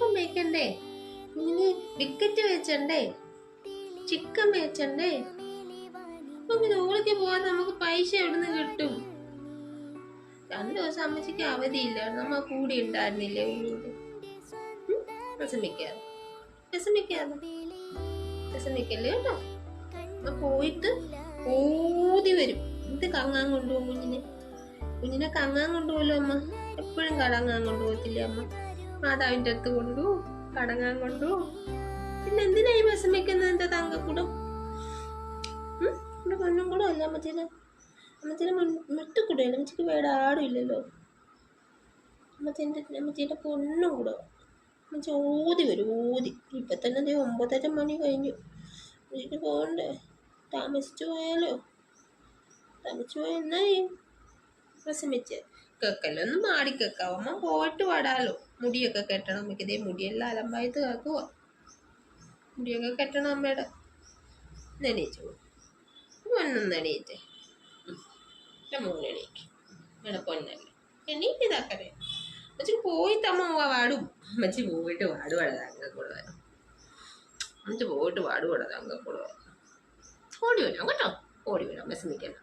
അപ്പം വെക്കണ്ടേ, കുഞ്ഞിന് വിക്കറ്റ് വെച്ചണ്ടേ, ചിക്കൻ വെച്ചണ്ടേ. അപ്പൊ ജോലിക്ക് പോവാൻ നമുക്ക് പൈസ എവിടുന്ന് കിട്ടും? 2 ദിവസം അമ്മച്ചിക്ക് അവധിയില്ല, നമ്മ കൂടി ഉണ്ടായിരുന്നില്ലേ കുഞ്ഞിന്റെ. വിഷമിക്കല്ലേ കേട്ടോ. പോയിട്ട് ഓടി വരും. ഇത് കങ്ങാൻ കൊണ്ടുപോകും കുഞ്ഞിനെ കങ്ങാൻ കൊണ്ടുപോകല്ലോ അമ്മ. എപ്പോഴും കടങ്ങാൻ കൊണ്ടുപോകത്തില്ലേ അമ്മ? മാതാവിന്റെ അടുത്ത് കൊണ്ടുപോകും, കടങ്ങാൻ കൊണ്ടുപോകും. പിന്നെ എന്തിനായി വിഷമിക്കുന്നത് എന്റെ തങ്കക്കൂടം? എന്റെ പൊന്നും കൂടെ അല്ല അമ്മച്ചീനെ മുട്ടുകൂടെയല്ല. അമ്മച്ചിക്ക് വേറെ ആരും ഇല്ലല്ലോ. അമ്മച്ചീന്റെ പൊന്നും കൂടെ. അമ്മച്ചി ഓതി വരും, ഓതി. ഇപ്പൊ തന്നെ 9:30 മണി കഴിഞ്ഞു. എനിക്ക് പോകണ്ടേ? താമസിച്ചു പോയാലോ? എന്നാ വിഷമിച്ച് കേക്കല്ലോ, മാടിക്കേക്കാവോ? അമ്മ പോയിട്ട് പാടാലോ. മുടിയൊക്കെ കെട്ടണം അമ്മയ്ക്ക്. ഇതേ മുടിയെല്ലാം അലമ്പായത് കേൾക്കുവോ? മുടിയൊക്കെ കെട്ടണം അമ്മയുടെ. നെണീച്ചു പൊന്നൊന്നെണീറ്റേ. മൂന്നെണീക്ക് അമ്മയുടെ പൊന്നല്ലേ. എണീറ്റ് ഇതാക്കണേ. അമ്മച്ചി പോയിട്ട് അമ്മ പാടും. അമ്മച്ചി പോയിട്ട് പാടുവാടാ തങ്കക്കൂടെ വരും. അമ്മച്ചി പോയിട്ട് പാടുവാടാ തങ്കക്കൂടെ വരും. ഓടി വരാം കേട്ടോ, ഓടി വരാം. വിഷമിക്കണം.